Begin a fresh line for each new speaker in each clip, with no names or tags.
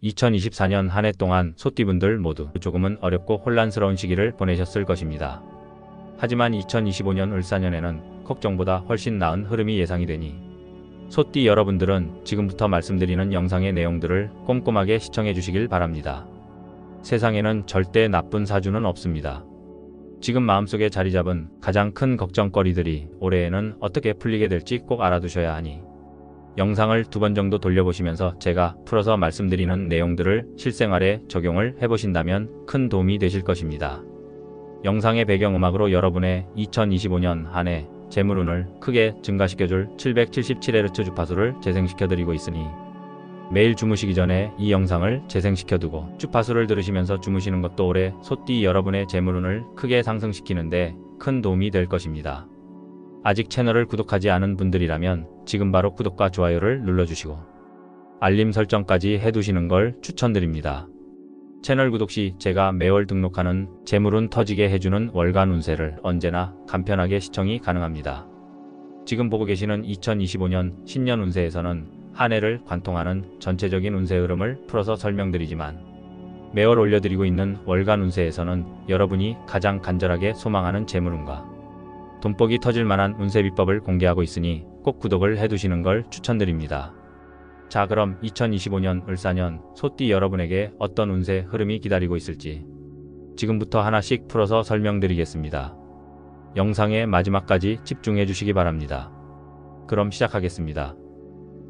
2024년 한 해 동안 소띠분들 모두 조금은 어렵고 혼란스러운 시기를 보내셨을 것입니다. 하지만 2025년 을사년에는 걱정보다 훨씬 나은 흐름이 예상이 되니 소띠 여러분들은 지금부터 말씀드리는 영상의 내용들을 꼼꼼하게 시청해 주시길 바랍니다. 세상에는 절대 나쁜 사주는 없습니다. 지금 마음속에 자리 잡은 가장 큰 걱정거리들이 올해에는 어떻게 풀리게 될지 꼭 알아두셔야 하니 영상을 2번 정도 돌려보시면서 제가 풀어서 말씀드리는 내용들을 실생활에 적용을 해보신다면 큰 도움이 되실 것입니다. 영상의 배경음악으로 여러분의 2025년 한 해 재물운을 크게 증가시켜줄 777Hz 주파수를 재생시켜드리고 있으니 매일 주무시기 전에 이 영상을 재생시켜두고 주파수를 들으시면서 주무시는 것도 올해 소띠 여러분의 재물운을 크게 상승시키는데 큰 도움이 될 것입니다. 아직 채널을 구독하지 않은 분들이라면 지금 바로 구독과 좋아요를 눌러주시고 알림 설정까지 해두시는 걸 추천드립니다. 채널 구독 시 제가 매월 등록하는 재물운 터지게 해주는 월간 운세를 언제나 간편하게 시청이 가능합니다. 지금 보고 계시는 2025년 신년 운세에서는 한 해를 관통하는 전체적인 운세 흐름을 풀어서 설명드리지만 매월 올려드리고 있는 월간 운세에서는 여러분이 가장 간절하게 소망하는 재물운과 돈복이 터질 만한 운세 비법을 공개하고 있으니 꼭 구독을 해두시는 걸 추천드립니다. 자, 그럼 2025년 을사년 소띠 여러분에게 어떤 운세 흐름이 기다리고 있을지 지금부터 하나씩 풀어서 설명드리겠습니다. 영상의 마지막까지 집중해 주시기 바랍니다. 그럼 시작하겠습니다.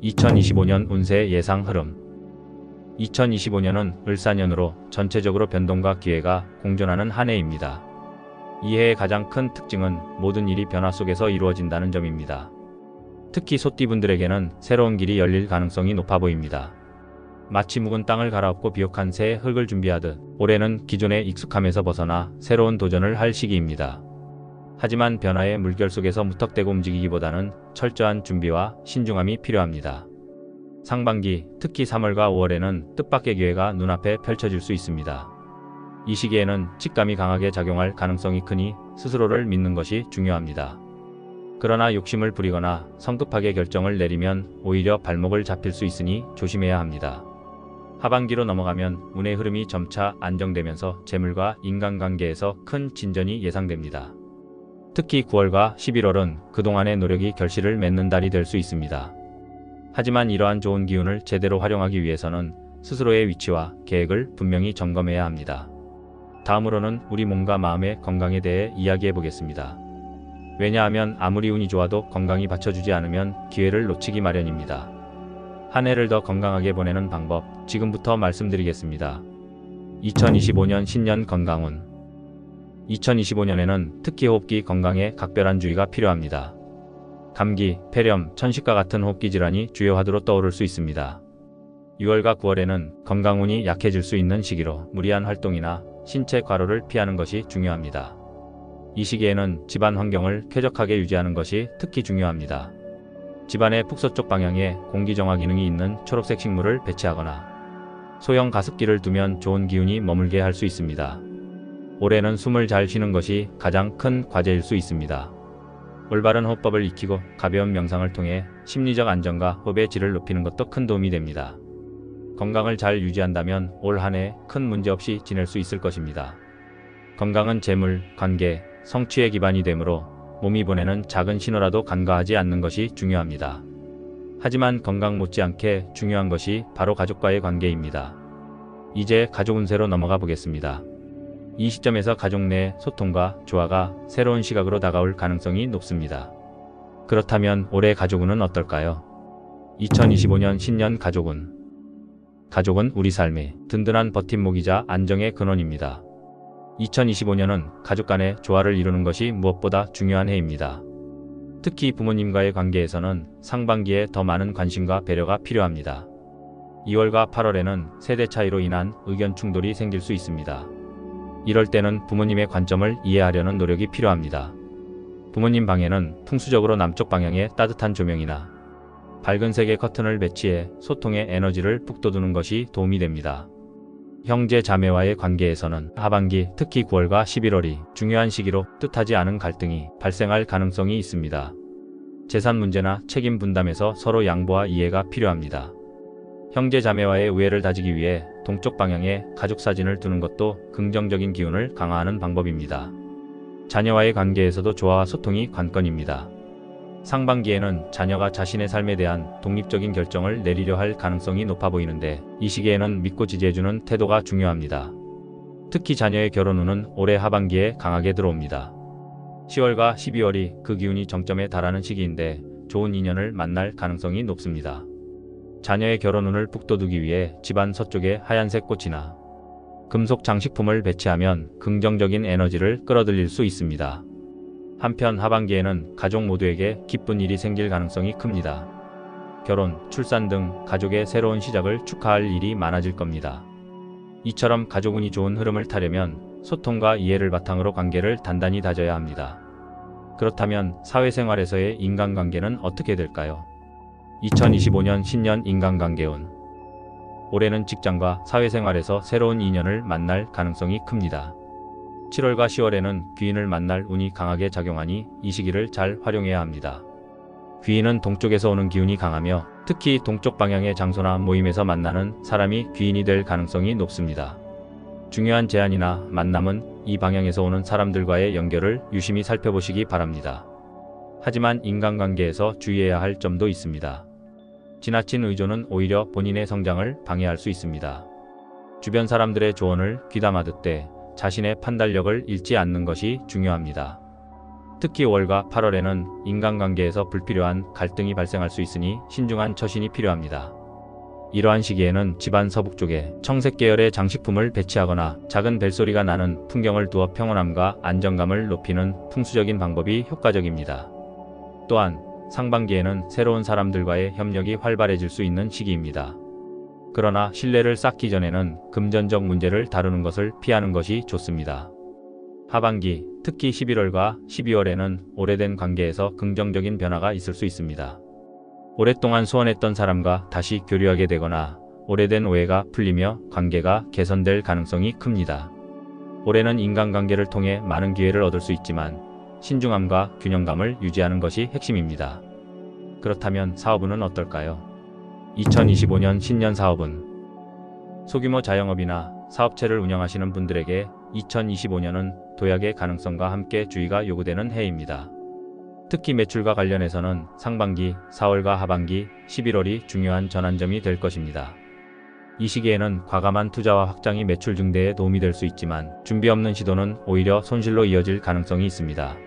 2025년 운세 예상 흐름. 2025년은 을사년으로 전체적으로 변동과 기회가 공존하는 한 해입니다. 이 해의 가장 큰 특징은 모든 일이 변화 속에서 이루어진다는 점입니다. 특히 소띠분들에게는 새로운 길이 열릴 가능성이 높아 보입니다. 마치 묵은 땅을 갈아엎고 비옥한 새 흙을 준비하듯 올해는 기존의 익숙함에서 벗어나 새로운 도전을 할 시기입니다. 하지만 변화의 물결 속에서 무턱대고 움직이기보다는 철저한 준비와 신중함이 필요합니다. 상반기, 특히 3월과 5월에는 뜻밖의 기회가 눈앞에 펼쳐질 수 있습니다. 이 시기에는 직감이 강하게 작용할 가능성이 크니 스스로를 믿는 것이 중요합니다. 그러나 욕심을 부리거나 성급하게 결정을 내리면 오히려 발목을 잡힐 수 있으니 조심해야 합니다. 하반기로 넘어가면 운의 흐름이 점차 안정되면서 재물과 인간관계에서 큰 진전이 예상됩니다. 특히 9월과 11월은 그동안의 노력이 결실을 맺는 달이 될 수 있습니다. 하지만 이러한 좋은 기운을 제대로 활용하기 위해서는 스스로의 위치와 계획을 분명히 점검해야 합니다. 다음으로는 우리 몸과 마음의 건강에 대해 이야기해 보겠습니다. 왜냐하면 아무리 운이 좋아도 건강이 받쳐주지 않으면 기회를 놓치기 마련입니다. 한 해를 더 건강하게 보내는 방법 지금부터 말씀드리겠습니다. 2025년 신년 건강운. 2025년에는 특히 호흡기 건강에 각별한 주의가 필요합니다. 감기, 폐렴, 천식과 같은 호흡기 질환이 주요 화두로 떠오를 수 있습니다. 6월과 9월에는 건강운이 약해질 수 있는 시기로 무리한 활동이나 신체 과로를 피하는 것이 중요합니다. 이 시기에는 집안 환경을 쾌적하게 유지하는 것이 특히 중요합니다. 집안의 북서쪽 방향에 공기정화 기능이 있는 초록색 식물을 배치하거나 소형 가습기를 두면 좋은 기운이 머물게 할 수 있습니다. 올해는 숨을 잘 쉬는 것이 가장 큰 과제일 수 있습니다. 올바른 호흡법을 익히고 가벼운 명상을 통해 심리적 안정과 호흡의 질을 높이는 것도 큰 도움이 됩니다. 건강을 잘 유지한다면 올 한 해 큰 문제 없이 지낼 수 있을 것입니다. 건강은 재물, 관계, 성취의 기반이 되므로 몸이 보내는 작은 신호라도 간과하지 않는 것이 중요합니다. 하지만 건강 못지않게 중요한 것이 바로 가족과의 관계입니다. 이제 가족 운세로 넘어가 보겠습니다. 이 시점에서 가족 내 소통과 조화가 새로운 시각으로 다가올 가능성이 높습니다. 그렇다면 올해 가족운은 어떨까요? 2025년 신년 가족운. 가족은 우리 삶의 든든한 버팀목이자 안정의 근원입니다. 2025년은 가족 간의 조화를 이루는 것이 무엇보다 중요한 해입니다. 특히 부모님과의 관계에서는 상반기에 더 많은 관심과 배려가 필요합니다. 2월과 8월에는 세대 차이로 인한 의견 충돌이 생길 수 있습니다. 이럴 때는 부모님의 관점을 이해하려는 노력이 필요합니다. 부모님 방에는 풍수적으로 남쪽 방향의 따뜻한 조명이나 밝은 색의 커튼을 배치해 소통의 에너지를 북돋우는 것이 도움이 됩니다. 형제 자매와의 관계에서는 하반기, 특히 9월과 11월이 중요한 시기로 뜻하지 않은 갈등이 발생할 가능성이 있습니다. 재산 문제나 책임 분담에서 서로 양보와 이해가 필요합니다. 형제 자매와의 우애를 다지기 위해 동쪽 방향에 가족 사진을 두는 것도 긍정적인 기운을 강화하는 방법입니다. 자녀와의 관계에서도 조화와 소통이 관건입니다. 상반기에는 자녀가 자신의 삶에 대한 독립적인 결정을 내리려 할 가능성이 높아 보이는데 이 시기에는 믿고 지지해주는 태도가 중요합니다. 특히 자녀의 결혼 운은 올해 하반기에 강하게 들어옵니다. 10월과 12월이 그 기운이 정점에 달하는 시기인데 좋은 인연을 만날 가능성이 높습니다. 자녀의 결혼 운을 북돋우기 위해 집안 서쪽에 하얀색 꽃이나 금속 장식품을 배치하면 긍정적인 에너지를 끌어들일 수 있습니다. 한편 하반기에는 가족 모두에게 기쁜 일이 생길 가능성이 큽니다. 결혼, 출산 등 가족의 새로운 시작을 축하할 일이 많아질 겁니다. 이처럼 가족 운이 좋은 흐름을 타려면 소통과 이해를 바탕으로 관계를 단단히 다져야 합니다. 그렇다면 사회생활에서의 인간관계는 어떻게 될까요? 2025년 신년 인간관계운. 올해는 직장과 사회생활에서 새로운 인연을 만날 가능성이 큽니다. 7월과 10월에는 귀인을 만날 운이 강하게 작용하니 이 시기를 잘 활용해야 합니다. 귀인은 동쪽에서 오는 기운이 강하며 특히 동쪽 방향의 장소나 모임에서 만나는 사람이 귀인이 될 가능성이 높습니다. 중요한 제안이나 만남은 이 방향에서 오는 사람들과의 연결을 유심히 살펴보시기 바랍니다. 하지만 인간관계에서 주의해야 할 점도 있습니다. 지나친 의존은 오히려 본인의 성장을 방해할 수 있습니다. 주변 사람들의 조언을 귀담아 듣되 자신의 판단력을 잃지 않는 것이 중요합니다. 특히 5월과 8월에는 인간관계에서 불필요한 갈등이 발생할 수 있으니 신중한 처신이 필요합니다. 이러한 시기에는 집안 서북 쪽에 청색 계열의 장식품을 배치하거나 작은 벨소리가 나는 풍경을 두어 평온함과 안정감을 높이는 풍수적인 방법이 효과적입니다. 또한 상반기에는 새로운 사람들과의 협력이 활발해질 수 있는 시기입니다. 그러나 신뢰를 쌓기 전에는 금전적 문제를 다루는 것을 피하는 것이 좋습니다. 하반기, 특히 11월과 12월에는 오래된 관계에서 긍정적인 변화가 있을 수 있습니다. 오랫동안 소원했던 사람과 다시 교류하게 되거나 오래된 오해가 풀리며 관계가 개선될 가능성이 큽니다. 올해는 인간관계를 통해 많은 기회를 얻을 수 있지만 신중함과 균형감을 유지하는 것이 핵심입니다. 그렇다면 사업운은 어떨까요? 2025년 신년 사업은 소규모 자영업이나 사업체를 운영하시는 분들에게 2025년은 도약의 가능성과 함께 주의가 요구되는 해입니다. 특히 매출과 관련해서는 상반기, 4월과 하반기, 11월이 중요한 전환점이 될 것입니다. 이 시기에는 과감한 투자와 확장이 매출 증대에 도움이 될 수 있지만 준비 없는 시도는 오히려 손실로 이어질 가능성이 있습니다.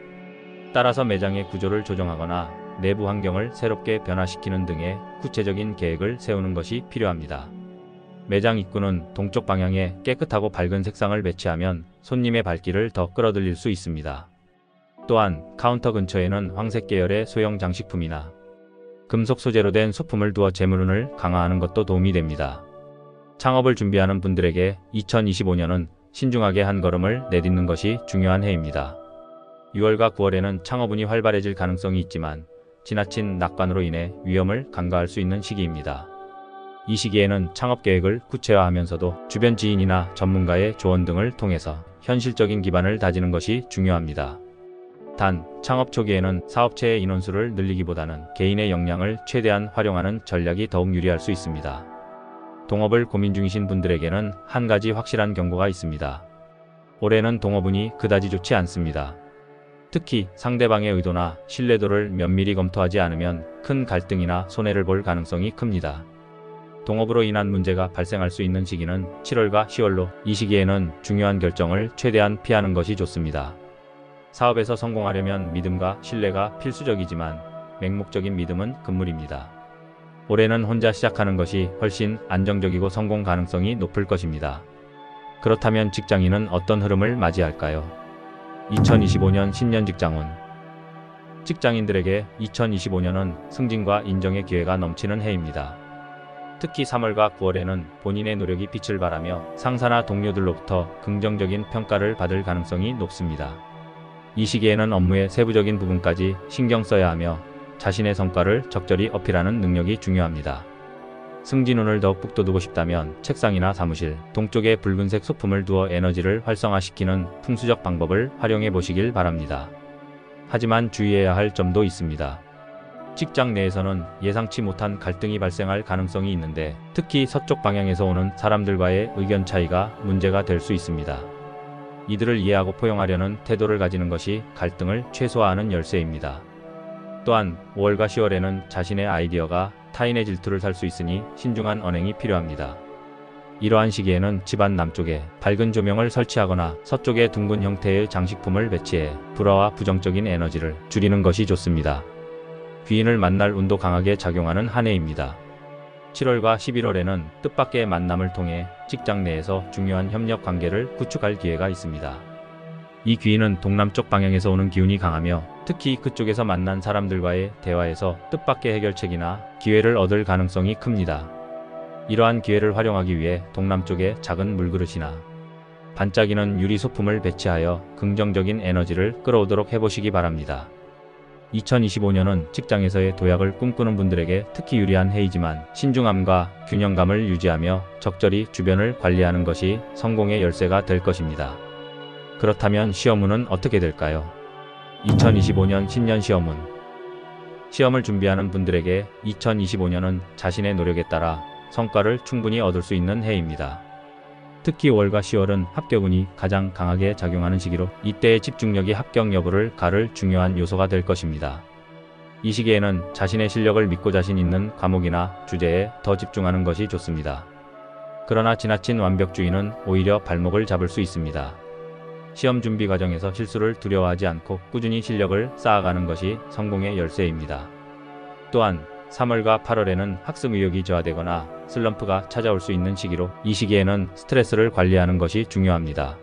따라서 매장의 구조를 조정하거나 내부 환경을 새롭게 변화시키는 등의 구체적인 계획을 세우는 것이 필요합니다. 매장 입구는 동쪽 방향에 깨끗하고 밝은 색상을 배치하면 손님의 발길을 더 끌어들일 수 있습니다. 또한 카운터 근처에는 황색 계열의 소형 장식품이나 금속 소재로 된 소품을 두어 재물운을 강화하는 것도 도움이 됩니다. 창업을 준비하는 분들에게 2025년은 신중하게 한 걸음을 내딛는 것이 중요한 해입니다. 6월과 9월에는 창업운이 활발해질 가능성이 있지만 지나친 낙관으로 인해 위험을 간과할 수 있는 시기입니다. 이 시기에는 창업 계획을 구체화하면서도 주변 지인이나 전문가의 조언 등을 통해서 현실적인 기반을 다지는 것이 중요합니다. 단, 창업 초기에는 사업체의 인원수를 늘리기보다는 개인의 역량을 최대한 활용하는 전략이 더욱 유리할 수 있습니다. 동업을 고민 중이신 분들에게는 한 가지 확실한 경고가 있습니다. 올해는 동업운이 그다지 좋지 않습니다. 특히 상대방의 의도나 신뢰도를 면밀히 검토하지 않으면 큰 갈등이나 손해를 볼 가능성이 큽니다. 동업으로 인한 문제가 발생할 수 있는 시기는 7월과 10월로 이 시기에는 중요한 결정을 최대한 피하는 것이 좋습니다. 사업에서 성공하려면 믿음과 신뢰가 필수적이지만 맹목적인 믿음은 금물입니다. 올해는 혼자 시작하는 것이 훨씬 안정적이고 성공 가능성이 높을 것입니다. 그렇다면 직장인은 어떤 흐름을 맞이할까요? 2025년 신년 직장운. 직장인들에게 2025년은 승진과 인정의 기회가 넘치는 해입니다. 특히 3월과 9월에는 본인의 노력이 빛을 발하며 상사나 동료들로부터 긍정적인 평가를 받을 가능성이 높습니다. 이 시기에는 업무의 세부적인 부분까지 신경 써야 하며 자신의 성과를 적절히 어필하는 능력이 중요합니다. 승진운을 더욱 북돋우고 싶다면 책상이나 사무실, 동쪽에 붉은색 소품을 두어 에너지를 활성화시키는 풍수적 방법을 활용해 보시길 바랍니다. 하지만 주의해야 할 점도 있습니다. 직장 내에서는 예상치 못한 갈등이 발생할 가능성이 있는데 특히 서쪽 방향에서 오는 사람들과의 의견 차이가 문제가 될 수 있습니다. 이들을 이해하고 포용하려는 태도를 가지는 것이 갈등을 최소화하는 열쇠입니다. 또한 5월과 10월에는 자신의 아이디어가 타인의 질투를 살 수 있으니 신중한 언행이 필요합니다. 이러한 시기에는 집안 남쪽에 밝은 조명을 설치하거나 서쪽에 둥근 형태의 장식품을 배치해 불화와 부정적인 에너지를 줄이는 것이 좋습니다. 귀인을 만날 운도 강하게 작용하는 한 해입니다. 7월과 11월에는 뜻밖의 만남을 통해 직장 내에서 중요한 협력 관계를 구축할 기회가 있습니다. 이 귀인은 동남쪽 방향에서 오는 기운이 강하며 특히 그쪽에서 만난 사람들과의 대화에서 뜻밖의 해결책이나 기회를 얻을 가능성이 큽니다. 이러한 기회를 활용하기 위해 동남쪽에 작은 물그릇이나 반짝이는 유리 소품을 배치하여 긍정적인 에너지를 끌어오도록 해보시기 바랍니다. 2025년은 직장에서의 도약을 꿈꾸는 분들에게 특히 유리한 해이지만 신중함과 균형감을 유지하며 적절히 주변을 관리하는 것이 성공의 열쇠가 될 것입니다. 그렇다면 시험운은 어떻게 될까요? 2025년 신년 시험운. 시험을 준비하는 분들에게 2025년은 자신의 노력에 따라 성과를 충분히 얻을 수 있는 해입니다. 특히 5월과 10월은 합격운이 가장 강하게 작용하는 시기로 이때의 집중력이 합격 여부를 가를 중요한 요소가 될 것입니다. 이 시기에는 자신의 실력을 믿고 자신 있는 과목이나 주제에 더 집중하는 것이 좋습니다. 그러나 지나친 완벽주의는 오히려 발목을 잡을 수 있습니다. 시험 준비 과정에서 실수를 두려워하지 않고 꾸준히 실력을 쌓아가는 것이 성공의 열쇠입니다. 또한 3월과 8월에는 학습 의욕이 저하되거나 슬럼프가 찾아올 수 있는 시기로 이 시기에는 스트레스를 관리하는 것이 중요합니다.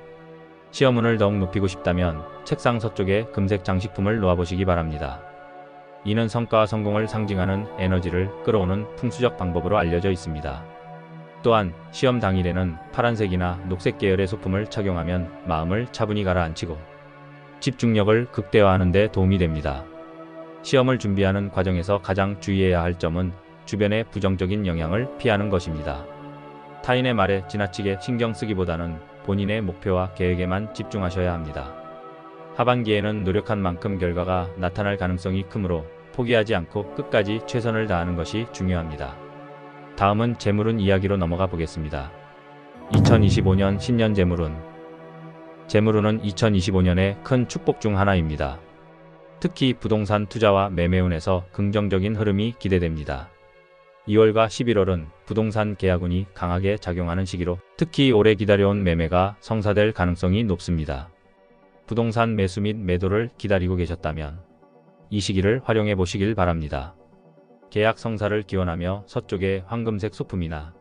시험운을 더욱 높이고 싶다면 책상 서쪽에 금색 장식품을 놓아보시기 바랍니다. 이는 성과와 성공을 상징하는 에너지를 끌어오는 풍수적 방법으로 알려져 있습니다. 또한 시험 당일에는 파란색이나 녹색 계열의 소품을 착용하면 마음을 차분히 가라앉히고 집중력을 극대화하는 데 도움이 됩니다. 시험을 준비하는 과정에서 가장 주의해야 할 점은 주변의 부정적인 영향을 피하는 것입니다. 타인의 말에 지나치게 신경 쓰기보다는 본인의 목표와 계획에만 집중하셔야 합니다. 하반기에는 노력한 만큼 결과가 나타날 가능성이 크므로 포기하지 않고 끝까지 최선을 다하는 것이 중요합니다. 다음은 재물운 이야기로 넘어가 보겠습니다. 2025년 신년 재물운. 재물운은 2025년의 큰 축복 중 하나입니다. 특히 부동산 투자와 매매운에서 긍정적인 흐름이 기대됩니다. 2월과 11월은 부동산 계약운이 강하게 작용하는 시기로 특히 오래 기다려온 매매가 성사될 가능성이 높습니다. 부동산 매수 및 매도를 기다리고 계셨다면 이 시기를 활용해 보시길 바랍니다. 계약 성사를 기원하며 서쪽에 황금색 소품이나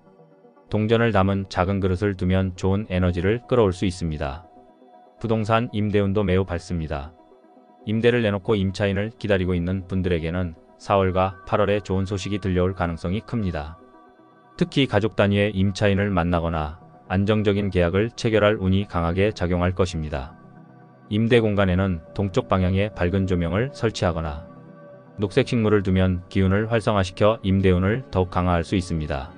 동전을 담은 작은 그릇을 두면 좋은 에너지를 끌어올 수 있습니다. 부동산 임대운도 매우 밝습니다. 임대를 내놓고 임차인을 기다리고 있는 분들에게는 4월과 8월에 좋은 소식이 들려올 가능성이 큽니다. 특히 가족 단위의 임차인을 만나거나 안정적인 계약을 체결할 운이 강하게 작용할 것입니다. 임대 공간에는 동쪽 방향에 밝은 조명을 설치하거나 녹색 식물을 두면 기운을 활성화시켜 임대운을 더욱 강화할 수 있습니다.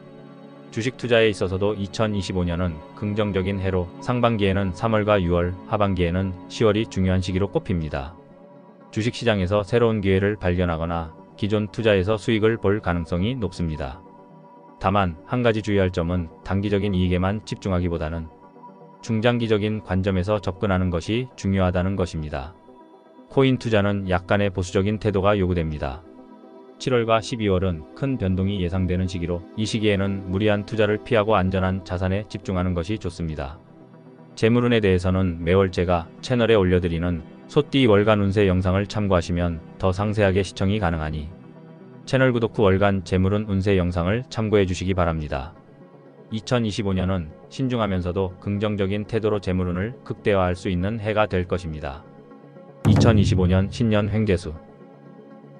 주식 투자에 있어서도 2025년은 긍정적인 해로 상반기에는 3월과 6월, 하반기에는 10월이 중요한 시기로 꼽힙니다. 주식시장에서 새로운 기회를 발견하거나 기존 투자에서 수익을 볼 가능성이 높습니다. 다만 한 가지 주의할 점은 단기적인 이익에만 집중하기보다는 중장기적인 관점에서 접근하는 것이 중요하다는 것입니다. 코인 투자는 약간의 보수적인 태도가 요구됩니다. 7월과 12월은 큰 변동이 예상되는 시기로 이 시기에는 무리한 투자를 피하고 안전한 자산에 집중하는 것이 좋습니다. 재물운에 대해서는 매월 제가 채널에 올려드리는 소띠 월간 운세 영상을 참고하시면 더 상세하게 시청이 가능하니 채널 구독 후 월간 재물운 운세 영상을 참고해 주시기 바랍니다. 2025년은 신중하면서도 긍정적인 태도로 재물운을 극대화할 수 있는 해가 될 것입니다. 2025년 신년 횡재수.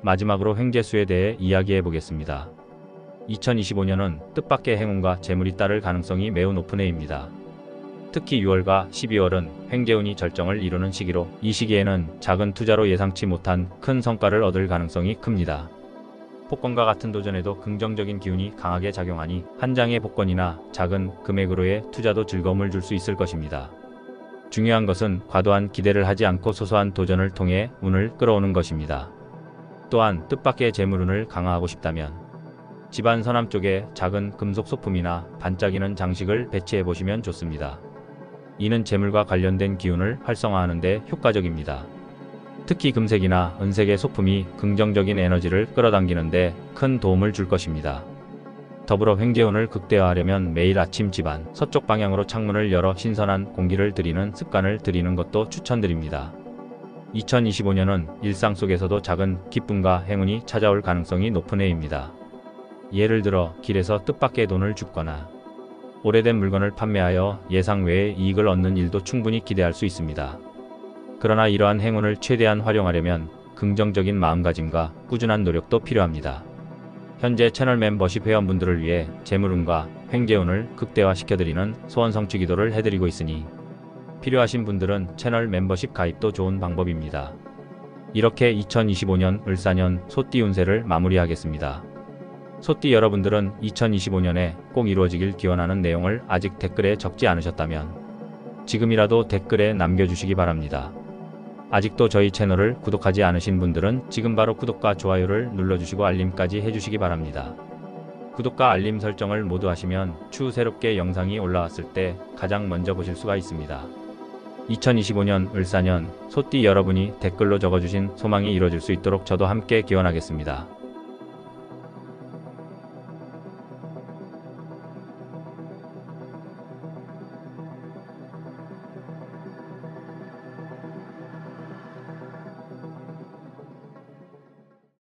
마지막으로 횡재수에 대해 이야기해 보겠습니다. 2025년은 뜻밖의 행운과 재물이 따를 가능성이 매우 높은 해입니다. 특히 6월과 12월은 횡재운이 절정을 이루는 시기로 이 시기에는 작은 투자로 예상치 못한 큰 성과를 얻을 가능성이 큽니다. 복권과 같은 도전에도 긍정적인 기운이 강하게 작용하니 한 장의 복권이나 작은 금액으로의 투자도 즐거움을 줄 수 있을 것입니다. 중요한 것은 과도한 기대를 하지 않고 소소한 도전을 통해 운을 끌어오는 것입니다. 또한 뜻밖의 재물운을 강화하고 싶다면 집안 서남 쪽에 작은 금속 소품이나 반짝이는 장식을 배치해 보시면 좋습니다. 이는 재물과 관련된 기운을 활성화하는 데 효과적입니다. 특히 금색이나 은색의 소품이 긍정적인 에너지를 끌어당기는 데 큰 도움을 줄 것입니다. 더불어 횡재운을 극대화하려면 매일 아침 집안 서쪽 방향으로 창문을 열어 신선한 공기를 들이는 습관을 들이는 것도 추천드립니다. 2025년은 일상 속에서도 작은 기쁨과 행운이 찾아올 가능성이 높은 해입니다. 예를 들어 길에서 뜻밖의 돈을 줍거나 오래된 물건을 판매하여 예상 외의 이익을 얻는 일도 충분히 기대할 수 있습니다. 그러나 이러한 행운을 최대한 활용하려면 긍정적인 마음가짐과 꾸준한 노력도 필요합니다. 현재 채널 멤버십 회원분들을 위해 재물운과 횡재운을 극대화시켜드리는 소원 성취 기도를 해드리고 있으니 필요하신 분들은 채널 멤버십 가입도 좋은 방법입니다. 이렇게 2025년 을사년 소띠 운세를 마무리하겠습니다. 소띠 여러분들은 2025년에 꼭 이루어지길 기원하는 내용을 아직 댓글에 적지 않으셨다면 지금이라도 댓글에 남겨주시기 바랍니다. 아직도 저희 채널을 구독하지 않으신 분들은 지금 바로 구독과 좋아요를 눌러주시고 알림까지 해주시기 바랍니다. 구독과 알림 설정을 모두 하시면 추후 새롭게 영상이 올라왔을 때 가장 먼저 보실 수가 있습니다. 2025년 을사년 소띠 여러분이 댓글로 적어주신 소망이 이루어질 수 있도록 저도 함께 기원하겠습니다.